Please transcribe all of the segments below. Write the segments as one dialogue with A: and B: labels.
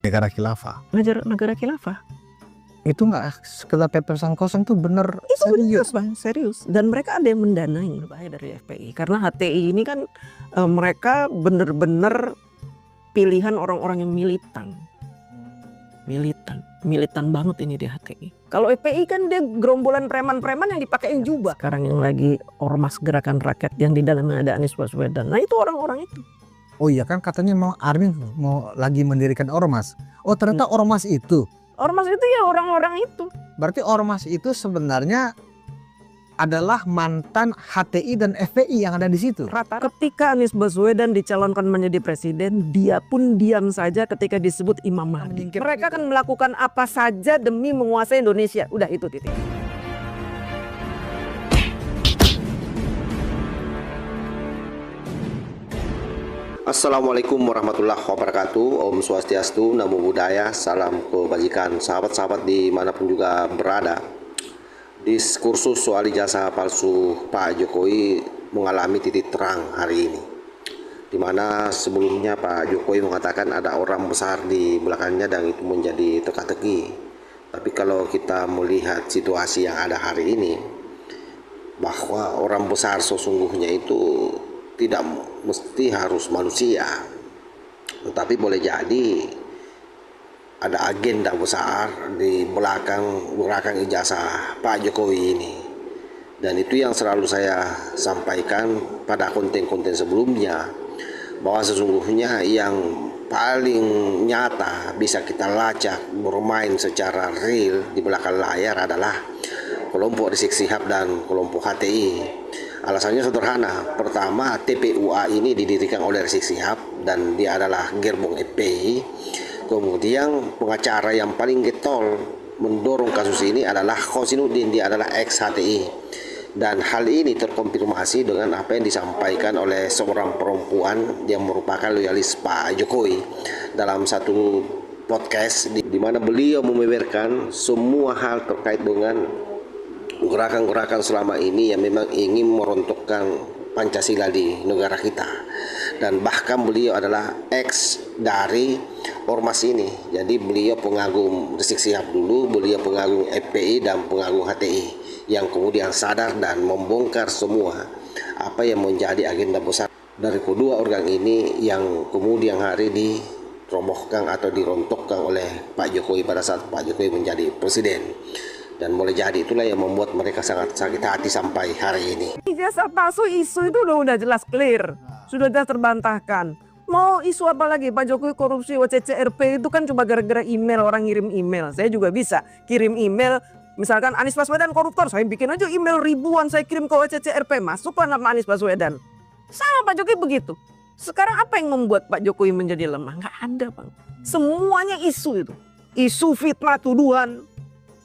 A: negara khilafah.
B: Negara khilafah.
A: Itu nggak sekedar pepesan kosong, itu bener
B: Itu
A: serius.
B: Bang, serius. Dan mereka ada yang mendanai bahaya dari FPI. Karena HTI ini kan mereka bener-bener pilihan orang-orang yang militan banget ini di HTI. Kalau FPI kan dia gerombolan preman-preman yang dipakein jubah. Sekarang yang lagi ormas gerakan rakyat yang di dalamnya ada Anies Baswedan. Nah itu orang-orang itu.
A: Oh iya kan katanya mau Armin mau lagi mendirikan ormas. Oh ternyata ormas itu.
B: Ormas itu ya orang-orang itu.
A: Berarti ormas itu sebenarnya adalah mantan HTI dan FPI yang ada di situ.
B: Ketika Anies Baswedan dicalonkan menjadi presiden, dia pun diam saja ketika disebut Imam Mahdi. Mereka akan melakukan apa saja demi menguasai Indonesia. Udah itu titik.
C: Assalamualaikum warahmatullahi wabarakatuh. Om Swastiastu, Namo Buddhaya, salam kebajikan sahabat-sahabat dimanapun juga berada. Diskursus soal ijazah palsu Pak Jokowi mengalami titik terang hari ini, dimana sebelumnya Pak Jokowi mengatakan ada orang besar di belakangnya dan itu menjadi teka-teki. Tapi kalau kita melihat situasi yang ada hari ini, bahwa orang besar sesungguhnya itu tidak mesti harus manusia, tetapi boleh jadi ada agenda besar di belakang ijazah Pak Jokowi ini. Dan itu yang selalu saya sampaikan pada konten-konten sebelumnya, bahwa sesungguhnya yang paling nyata bisa kita lacak bermain secara real di belakang layar adalah kelompok Rizik Syihab dan kelompok HTI. Alasannya sederhana. Pertama, TPUA ini didirikan oleh Rizik Syihab dan dia adalah gerbong FPI. Kemudian pengacara yang paling getol mendorong kasus ini adalah Khosinuddin, dia adalah ex HTI. Dan hal ini terkonfirmasi dengan apa yang disampaikan oleh seorang perempuan yang merupakan loyalis Pak Jokowi dalam satu podcast di mana beliau membeberkan semua hal terkait dengan gerakan-gerakan selama ini yang memang ingin merontokkan Pancasila di negara kita. Dan bahkan beliau adalah ex dari ormas ini. Jadi beliau pengagum Rizik Syihab dulu, beliau pengagum FPI dan pengagum HTI, yang kemudian sadar dan membongkar semua apa yang menjadi agenda besar dari kedua organ ini yang kemudian hari dirobohkan atau dirontokkan oleh Pak Jokowi pada saat Pak Jokowi menjadi presiden. Dan boleh jadi itulah yang membuat mereka sangat sakit hati sampai hari ini.
B: Ijazah palsu isu itu udah jelas clear, sudah jelas terbantahkan. Mau isu apa lagi? Pak Jokowi korupsi OCCRP itu kan cuma gara-gara email, orang ngirim email. Saya juga bisa kirim email, misalkan Anies Baswedan koruptor, saya bikin aja email ribuan saya kirim ke OCCRP, masuklah nama Anies Baswedan. Sama Pak Jokowi begitu. Sekarang apa yang membuat Pak Jokowi menjadi lemah? Nggak ada Bang. Semuanya isu itu. Isu fitnah, tuduhan.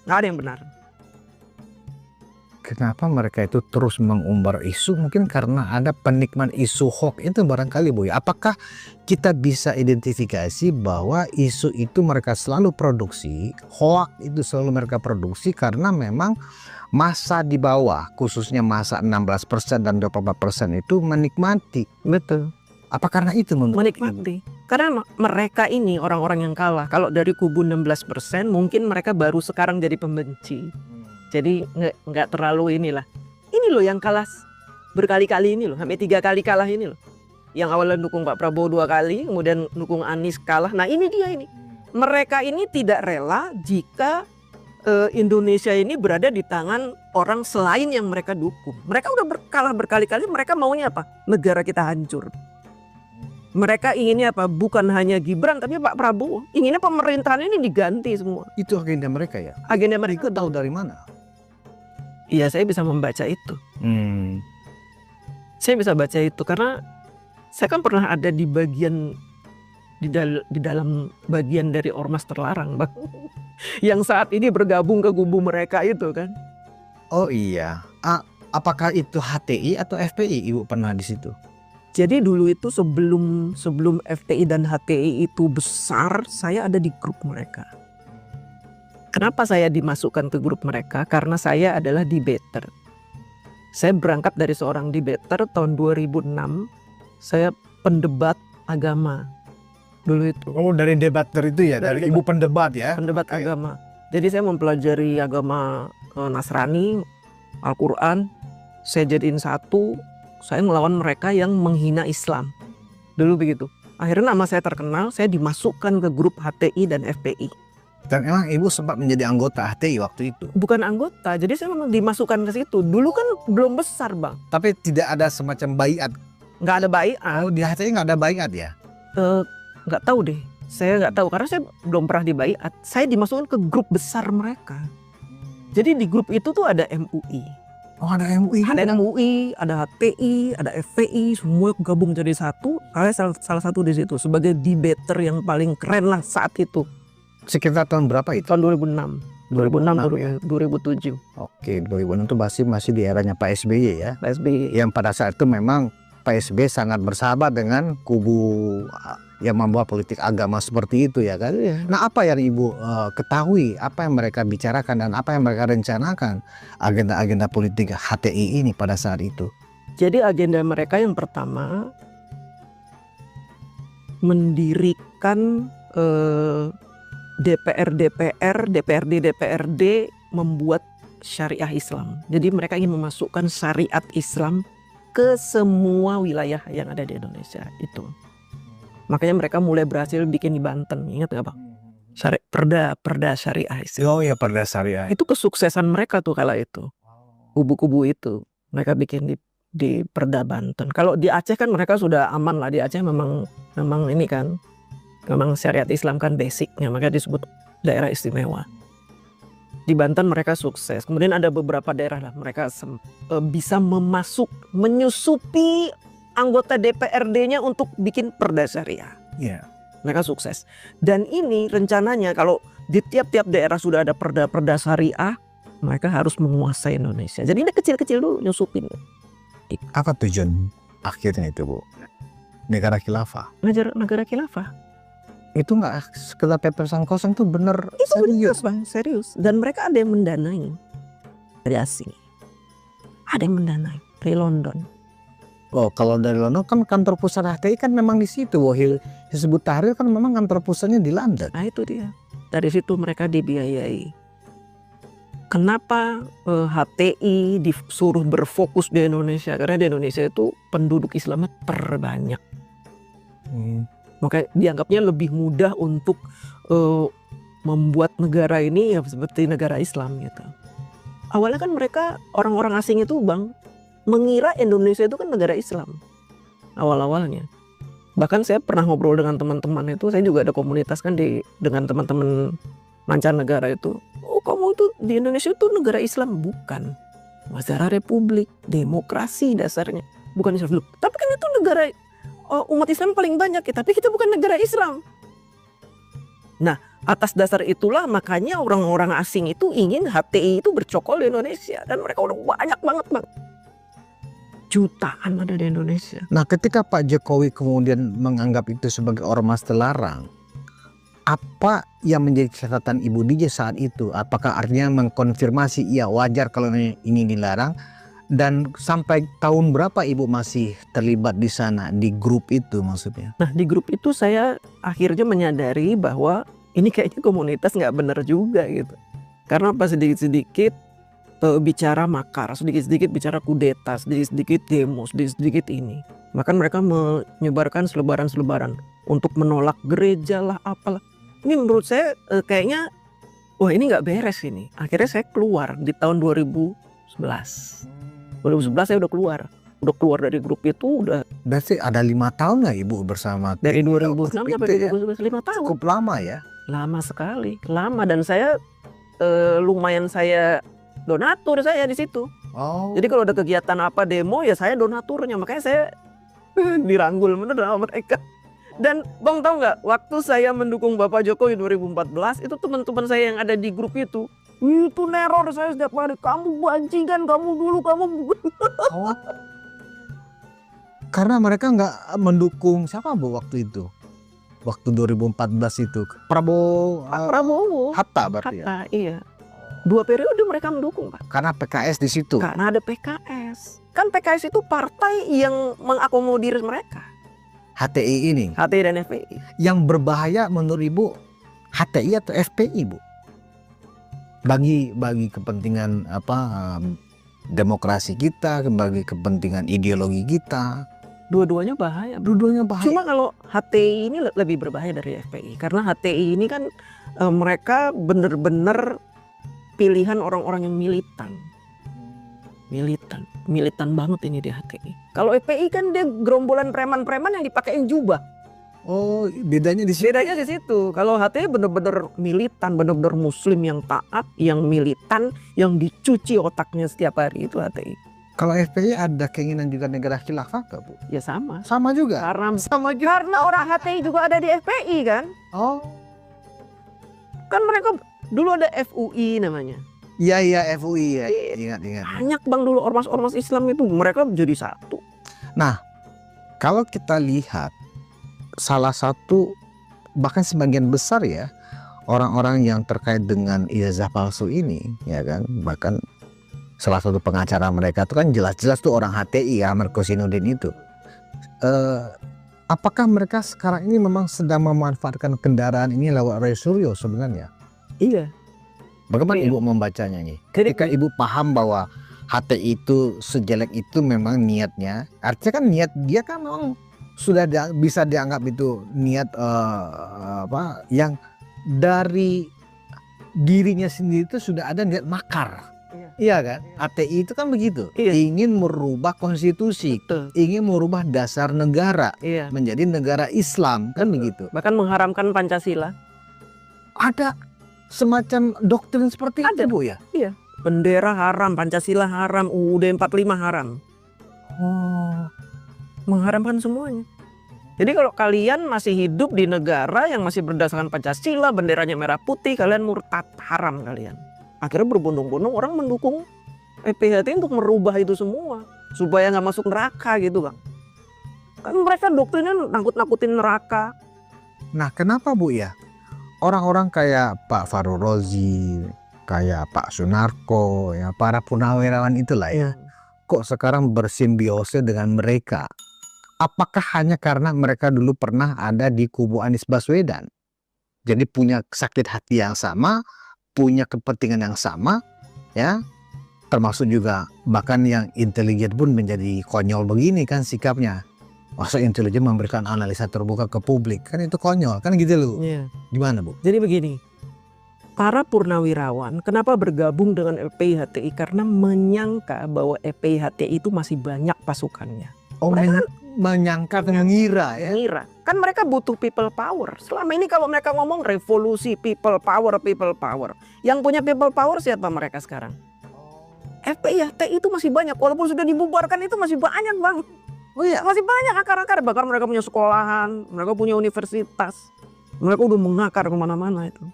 B: Nggak ada yang benar.
A: Kenapa mereka itu terus mengumbar isu? Mungkin karena ada penikmat isu hoax itu barangkali, Boy. Apakah kita bisa identifikasi bahwa isu itu mereka selalu produksi, hoax itu selalu mereka produksi karena memang masa di bawah, khususnya masa 16% dan 24% itu menikmati.
B: Betul.
A: Apa karena itu
B: menikmati? Karena mereka ini orang-orang yang kalah. Kalau dari kubu 16% mungkin mereka baru sekarang jadi pembenci. Jadi nggak terlalu inilah. Ini loh yang kalah berkali-kali ini loh. Sampai 3 kali kalah ini loh. Yang awalnya dukung Pak Prabowo 2 kali, kemudian dukung Anies kalah. Nah ini dia ini. Mereka ini tidak rela jika Indonesia ini berada di tangan orang selain yang mereka dukung. Mereka udah kalah berkali-kali, mereka maunya apa? Negara kita hancur. Mereka inginnya apa? Bukan hanya Gibran tapi Pak Prabowo. Inginnya pemerintahan ini diganti semua.
A: Itu agenda mereka ya?
B: Agenda mereka
A: tahu dari mana?
B: Iya, saya bisa membaca itu. Saya bisa baca itu karena saya kan pernah ada di bagian di dalam bagian dari ormas terlarang, Bang. Yang saat ini bergabung ke kubu mereka itu kan.
A: Oh iya. Apakah itu HTI atau FPI? Ibu pernah di situ?
B: Jadi dulu itu sebelum FPI dan HTI itu besar, saya ada di grup mereka. Kenapa saya dimasukkan ke grup mereka? Karena saya adalah debater. Saya berangkat dari seorang debater tahun 2006. Saya pendebat agama. dulu itu.
A: Oh, dari debater itu ya,
B: Dari
A: dari ibu pendebat ya.
B: Pendebat
A: Oke.
B: agama. Jadi saya mempelajari agama Nasrani, Al-Quran, saya jadiin satu, saya ngelawan mereka yang menghina Islam. Dulu begitu. Akhirnya nama saya terkenal, saya dimasukkan ke grup HTI dan FPI.
A: Dan emang ibu sempat menjadi anggota HTI waktu itu.
B: Bukan anggota, jadi saya memang dimasukkan ke situ. Dulu kan belum besar, Bang.
A: Tapi tidak ada semacam baiat.
B: Nggak ada baiat.
A: Oh, di HTI nggak ada baiat ya?
B: Nggak tahu deh. Saya nggak tahu karena saya belum pernah dibaiat. Saya dimasukkan ke grup besar mereka. Jadi di grup itu tuh ada MUI.
A: Oh, ada MUI.
B: Ada MUI, ada HTI, ada FPI, semua gabung jadi satu. Saya salah satu di situ sebagai debater yang paling keren lah saat itu.
A: Sekitar tahun berapa itu?
B: Tahun 2006, 2007,
A: Oke, 2006 itu masih di eranya Pak SBY ya.
B: Pak SBY.
A: Yang pada saat itu memang Pak SBY sangat bersahabat dengan kubu yang membawa politik agama seperti itu ya kan.
B: Iya.
A: Nah, apa yang ibu ketahui, apa yang mereka bicarakan dan apa yang mereka rencanakan agenda-agenda politik HTI ini pada saat itu?
B: Jadi agenda mereka yang pertama mendirikan DPR-DPR, DPRD-DPRD membuat syariah Islam. Jadi mereka ingin memasukkan syariat Islam ke semua wilayah yang ada di Indonesia itu. Makanya mereka mulai berhasil bikin di Banten, ingat gak Bang? Perda syariah Islam.
A: Oh ya, perda syariah.
B: Itu kesuksesan mereka tuh kala itu. Kubu-kubu itu mereka bikin di Perda Banten. Kalau di Aceh kan mereka sudah aman lah. Di Aceh memang ini kan, memang syariat Islam kan basicnya, makanya disebut daerah istimewa. Di Banten mereka sukses. Kemudian ada beberapa daerah lah mereka bisa menyusupi anggota DPRD-nya untuk bikin perda syariah.
A: Iya.
B: Mereka sukses. Dan ini rencananya kalau di tiap-tiap daerah sudah ada perda-perda syariah, mereka harus menguasai Indonesia. Jadi ini kecil-kecil dulu nyusupin.
A: Apa tujuan akhirnya itu, Bu? Negara khilafah.
B: Negara khilafah.
A: Itu nggak sekedar pepesan kosong, tuh bener
B: Itu
A: serius.
B: benar, Bang, serius. Dan mereka ada yang mendanai dari asing. Ada yang mendanai dari London.
A: Oh, kalau dari London kan kantor pusat HTI kan memang di situ. Hizbut Tahrir kan memang kantor pusatnya di London.
B: Nah itu dia. Dari situ mereka dibiayai. Kenapa HTI disuruh berfokus di Indonesia? Karena di Indonesia itu penduduk Islamnya terbanyak. Makanya dianggapnya lebih mudah untuk membuat negara ini ya seperti negara Islam gitu. Awalnya kan mereka orang-orang asing itu Bang mengira Indonesia itu kan negara Islam awal-awalnya. Bahkan saya pernah ngobrol dengan teman-teman itu, saya juga ada komunitas kan dengan teman-teman mancanegara itu. Oh kamu itu di Indonesia itu negara Islam? Bukan. Negara republik, demokrasi dasarnya. Bukan Islam. Tapi kan itu negara umat Islam paling banyak ya, tapi kita bukan negara Islam. Nah, atas dasar itulah makanya orang-orang asing itu ingin HTI itu bercokol di Indonesia. Dan mereka udah banyak banget Bang. Jutaan ada di Indonesia.
A: Nah, ketika Pak Jokowi kemudian menganggap itu sebagai ormas terlarang, apa yang menjadi catatan Ibu DJ saat itu? Apakah artinya mengkonfirmasi iya wajar kalau ini dilarang? Dan sampai tahun berapa Ibu masih terlibat di sana, di grup itu maksudnya?
B: Nah di grup itu saya akhirnya menyadari bahwa ini kayaknya komunitas nggak benar juga gitu. Karena pas sedikit-sedikit bicara makar, sedikit-sedikit bicara kudeta, sedikit-sedikit demo, sedikit-sedikit ini. Bahkan mereka menyebarkan selebaran-selebaran untuk menolak gereja lah apalah. Ini menurut saya kayaknya wah ini nggak beres ini. Akhirnya saya keluar di tahun 2011 saya udah keluar dari grup itu udah.
A: Berarti ada 5 tahun nggak Ibu bersama?
B: Dari 2006 sampai 2011 5 tahun.
A: Cukup lama ya?
B: Lama sekali, lama. Dan saya lumayan saya donatur saya di situ.
A: Oh.
B: Jadi kalau ada kegiatan apa demo ya saya donaturnya, makanya saya dirangkul bener sama mereka. Dan Bang tahu nggak, waktu saya mendukung Bapak Jokowi 2014 itu teman-teman saya yang ada di grup itu neror saya setiap hari. Kamu bajingan, kamu dulu, kamu.
A: Oh. Karena mereka nggak mendukung siapa Bu waktu itu? Waktu 2014 itu Prabowo.
B: Prabowo.
A: Hatta berarti ya?
B: Hatta, iya. 2 periode mereka mendukung Pak.
A: Karena PKS di situ.
B: Karena ada PKS. Kan PKS itu partai yang mengakomodir mereka.
A: HTI ini.
B: HTI dan FPI.
A: Yang berbahaya menurut Ibu HTI atau FPI, Bu? Bagi kepentingan demokrasi kita, bagi kepentingan ideologi kita.
B: Dua-duanya bahaya.
A: Dua-duanya bahaya.
B: Cuma kalau HTI ini lebih berbahaya dari FPI karena HTI ini kan mereka benar-benar pilihan orang-orang yang militan banget ini di HTI. Kalau FPI kan dia gerombolan preman-preman yang dipakein jubah.
A: Oh, bedanya di situ.
B: Bedanya di situ. Kalau HTI benar-benar militan, benar-benar muslim yang taat, yang militan, yang dicuci otaknya setiap hari, itu HTI.
A: Kalau FPI ada keinginan juga negara khilafah gak, Bu?
B: Ya sama.
A: Sama juga.
B: Sama juga. Karena orang HTI juga ada di FPI kan.
A: Oh.
B: Kan mereka dulu ada FUI namanya.
A: Iya FUI ya. Ingat.
B: Banyak bang dulu ormas-ormas Islam itu mereka jadi satu.
A: Nah, kalau kita lihat salah satu bahkan sebagian besar ya orang-orang yang terkait dengan ijazah palsu ini, ya kan, bahkan salah satu pengacara mereka itu kan jelas-jelas tuh orang HTI ya, Markosinudin itu. Apakah mereka sekarang ini memang sedang memanfaatkan kendaraan ini lewat Roy Suryo sebenarnya?
B: Iya.
A: Bagaimana
B: Iya.
A: Ibu membacanya nih? Ketika Ibu paham bahwa HTI itu sejelek itu memang niatnya, artinya kan niat dia kan memang sudah bisa dianggap itu niat yang dari dirinya sendiri itu sudah ada niat makar. Iya kan? HTI itu kan begitu.
B: Iya.
A: Ingin merubah konstitusi,
B: Betul.
A: ingin merubah dasar negara
B: Iya.
A: menjadi negara Islam, kan begitu.
B: Bahkan mengharamkan Pancasila.
A: Ada semacam doktrin seperti
B: Ada.
A: itu, Bu ya?
B: Bendera haram, Pancasila haram, UUD 45 haram.
A: Oh.
B: Mengharamkan semuanya. Jadi kalau kalian masih hidup di negara yang masih berdasarkan Pancasila, benderanya merah putih, kalian murtad, haram kalian. Akhirnya berbondong-bondong orang mendukung EPHT untuk merubah itu semua supaya nggak masuk neraka gitu bang. Kan mereka doktrinnya nakut-nakutin neraka.
A: Nah, kenapa Bu ya? Orang-orang kayak Pak Farul Rozi, kayak Pak Sunarko, ya para purnawirawan itulah ya. Kok sekarang bersimbiose dengan mereka? Apakah hanya karena mereka dulu pernah ada di kubu Anies Baswedan? Jadi punya sakit hati yang sama, punya kepentingan yang sama, ya, termasuk juga bahkan yang intelijen pun menjadi konyol begini kan sikapnya. Masa intelijen memberikan analisa terbuka ke publik, kan itu konyol, kan gitu loh.
B: Iya.
A: Gimana Bu?
B: Jadi begini, para purnawirawan kenapa bergabung dengan FPI-HTI? Karena menyangka bahwa FPI-HTI itu masih banyak pasukannya.
A: Oh,
B: Mereka
A: menyangka dengan ngira ya.
B: Ngira. Kan mereka butuh people power. Selama ini kalau mereka ngomong revolusi people power. Yang punya people power siapa mereka sekarang? FPI-HTI itu masih banyak. Walaupun sudah dibubarkan itu masih banyak bang.
A: Oh iya.
B: Masih banyak akar-akar. Bahkan mereka punya sekolahan. Mereka punya universitas. Mereka udah mengakar kemana-mana itu.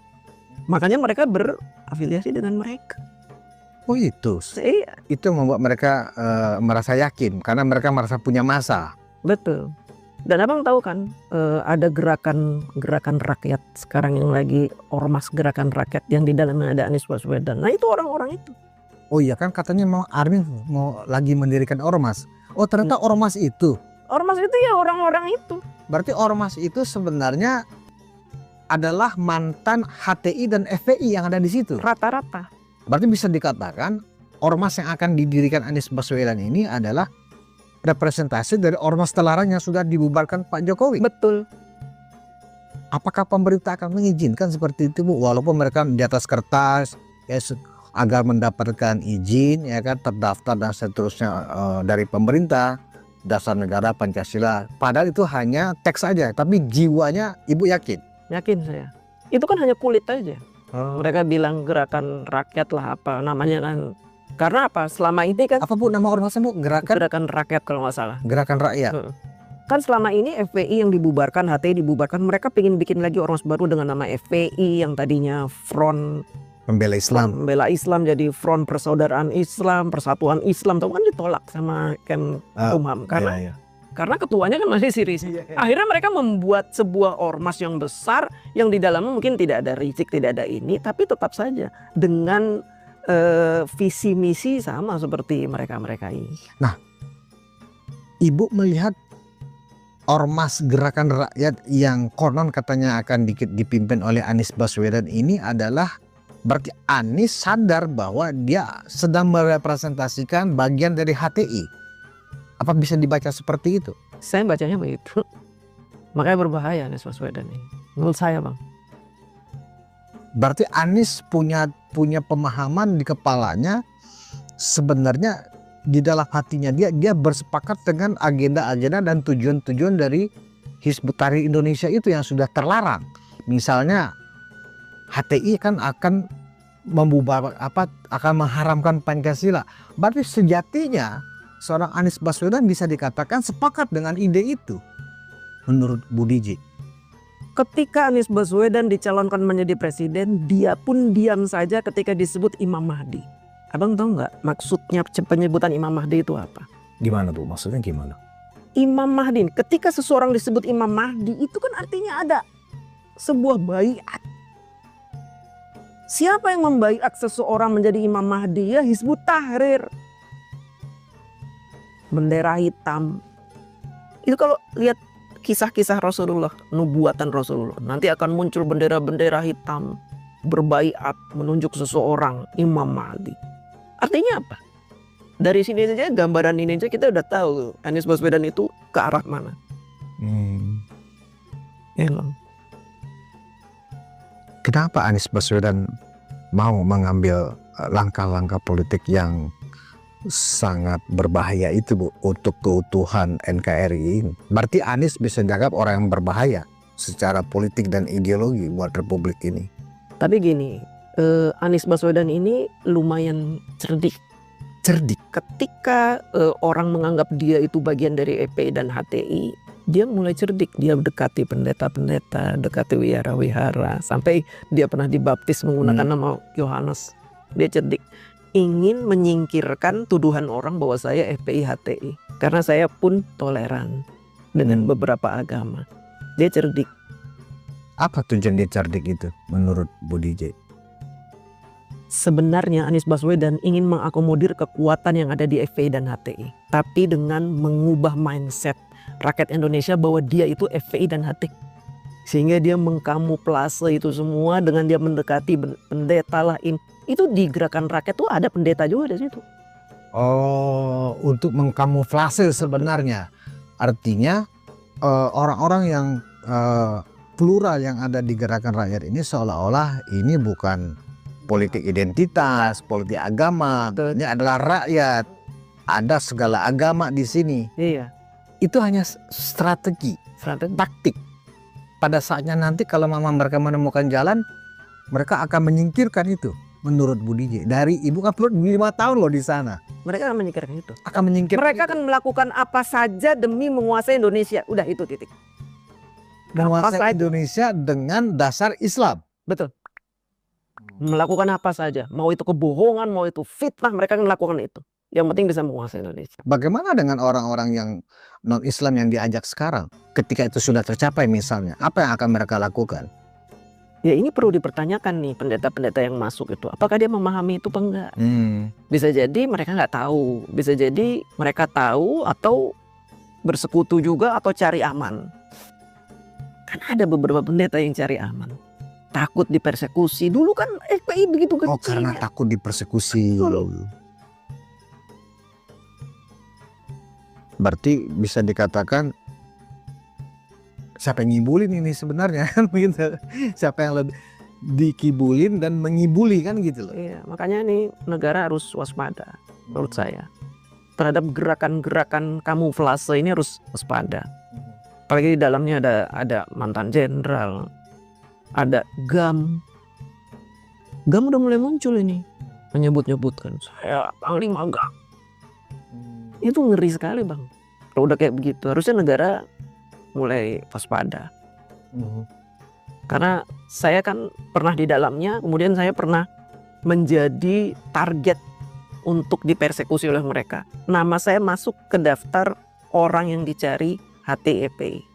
B: Makanya mereka berafiliasi dengan mereka.
A: Oh itu.
B: Iya.
A: Itu membuat mereka merasa yakin. Karena mereka merasa punya masa.
B: Betul. Dan abang tahu kan ada gerakan rakyat sekarang yang lagi ormas gerakan rakyat yang di dalamnya ada Anies Baswedan. Nah itu orang-orang itu.
A: Oh iya kan katanya mau Armin mau lagi mendirikan ormas. Oh ternyata ormas itu.
B: Ormas itu ya orang-orang itu.
A: Berarti ormas itu sebenarnya adalah mantan HTI dan FPI yang ada di situ.
B: Rata-rata.
A: Berarti bisa dikatakan ormas yang akan didirikan Anies Baswedan ini adalah representasi dari ormas terlarang yang sudah dibubarkan Pak Jokowi.
B: Betul.
A: Apakah pemerintah akan mengizinkan seperti itu Bu? Walaupun mereka di atas kertas ya, agar mendapatkan izin ya kan, terdaftar dan seterusnya dari pemerintah, dasar negara Pancasila. Padahal itu hanya teks saja, tapi jiwanya Ibu yakin?
B: Yakin saya. Itu kan hanya kulit aja. Mereka bilang gerakan rakyat lah apa namanya kan. Karena apa? Selama ini kan
A: Apa Bu nama ormasnya Bu?
B: gerakan rakyat kalau nggak salah.
A: Gerakan Rakyat.
B: Kan selama ini FPI yang dibubarkan, HTI dibubarkan, mereka pengen bikin lagi ormas baru dengan nama FPI yang tadinya Front
A: Pembela Islam.
B: Pembela Islam jadi Front Persaudaraan Islam, Persatuan Islam, itu kan ditolak sama Kemkumham karena ketuanya kan masih Siri. Akhirnya mereka membuat sebuah ormas yang besar yang di dalamnya mungkin tidak ada Rizik, tidak ada ini, tapi tetap saja dengan visi misi sama seperti mereka-mereka ini.
A: Nah, Ibu melihat ormas gerakan rakyat yang konon katanya akan dipimpin oleh Anies Baswedan ini adalah berarti Anies sadar bahwa dia sedang merepresentasikan bagian dari HTI. Apa bisa dibaca seperti itu?
B: Saya bacanya begitu. Makanya berbahaya Anies Baswedan ini. Menurut saya bang.
A: Berarti Anies punya pemahaman di kepalanya, sebenarnya di dalam hatinya dia bersepakat dengan agenda-agenda dan tujuan-tujuan dari Hizbut Tahrir Indonesia itu yang sudah terlarang. Misalnya HTI kan akan akan mengharamkan Pancasila. Berarti sejatinya seorang Anies Baswedan bisa dikatakan sepakat dengan ide itu menurut Bu Diji.
B: Ketika Anies Baswedan dicalonkan menjadi presiden, dia pun diam saja ketika disebut Imam Mahdi. Abang tahu nggak maksudnya penyebutan Imam Mahdi itu apa?
A: Gimana Bu? Maksudnya gimana?
B: Imam Mahdi, ketika seseorang disebut Imam Mahdi itu kan artinya ada sebuah baiat. Siapa yang membaiat seseorang menjadi Imam Mahdi? Ya Hizbut Tahrir. Bendera hitam. Itu kalau lihat kisah-kisah Rasulullah, nubuatan Rasulullah, nanti akan muncul bendera-bendera hitam berbaiat menunjuk seseorang Imam Mahdi. Artinya apa? Dari sini saja gambaran ini saja kita udah tahu Anies Baswedan itu ke arah mana. Ya, Bang.
A: Kenapa Anies Baswedan mau mengambil langkah-langkah politik yang sangat berbahaya itu Bu untuk keutuhan NKRI ini? Berarti Anies bisa dianggap orang yang berbahaya secara politik dan ideologi buat republik ini.
B: Tapi gini, Anies Baswedan ini lumayan cerdik. Ketika orang menganggap dia itu bagian dari EPI dan HTI, dia mulai cerdik. Dia dekati pendeta-pendeta, dekati wihara-wihara, sampai dia pernah dibaptis menggunakan nama Yohanes. Dia cerdik, ingin menyingkirkan tuduhan orang bahwa saya FPI HTI karena saya pun toleran dengan beberapa agama. Dia cerdik.
A: Apa tujuan dia cerdik itu menurut Bu DJ?
B: Sebenarnya Anies Baswedan ingin mengakomodir kekuatan yang ada di FPI dan HTI, tapi dengan mengubah mindset rakyat Indonesia bahwa dia itu FPI dan HTI, sehingga dia mengkamuflase itu semua dengan dia mendekati pendeta lah. Itu di gerakan rakyat tuh ada pendeta juga di situ.
A: Oh, untuk mengkamuflase sebenarnya. Artinya orang-orang yang plural yang ada di gerakan rakyat ini seolah-olah ini bukan politik identitas, politik agama. Ini adalah rakyat. Ada segala agama di sini.
B: Iya.
A: Itu hanya strategi, taktik. Pada saatnya nanti kalau mereka menemukan jalan, mereka akan menyingkirkan itu. Menurut Bu DJ, dari ibu kan perlu 5 tahun loh di sana.
B: Mereka akan menyingkirkan itu. Mereka akan melakukan apa saja demi menguasai Indonesia. Udah itu titik.
A: Menguasai Indonesia dengan dasar Islam.
B: Betul. Melakukan apa saja, mau itu kebohongan, mau itu fitnah, mereka akan melakukan itu. Yang penting bisa menguasai Indonesia.
A: Bagaimana dengan orang-orang yang non-Islam yang diajak sekarang? Ketika itu sudah tercapai misalnya, apa yang akan mereka lakukan?
B: Ya ini perlu dipertanyakan nih pendeta-pendeta yang masuk itu. Apakah dia memahami itu apa enggak? Bisa jadi mereka nggak tahu. Bisa jadi mereka tahu atau bersekutu juga atau cari aman. Kan ada beberapa pendeta yang cari aman. Takut dipersekusi. Dulu kan FPI begitu kecil.
A: Oh, karena takut dipersekusi. Berarti bisa dikatakan siapa yang ngibulin ini sebenarnya kan begitu. Siapa yang lebih dikibulin dan mengibuli kan gitu loh.
B: Iya, makanya nih negara harus waspada menurut saya. Terhadap gerakan-gerakan kamuflase ini harus waspada. Apalagi di dalamnya ada mantan jenderal. Ada GAM udah mulai muncul ini, menyebut-nyebutkan saya Panglima GAM. Itu ngeri sekali bang. Kalau udah kayak begitu harusnya negara mulai waspada. Karena saya kan pernah di dalamnya, kemudian saya pernah menjadi target untuk dipersekusi oleh mereka. Nama saya masuk ke daftar orang yang dicari HTI EPI.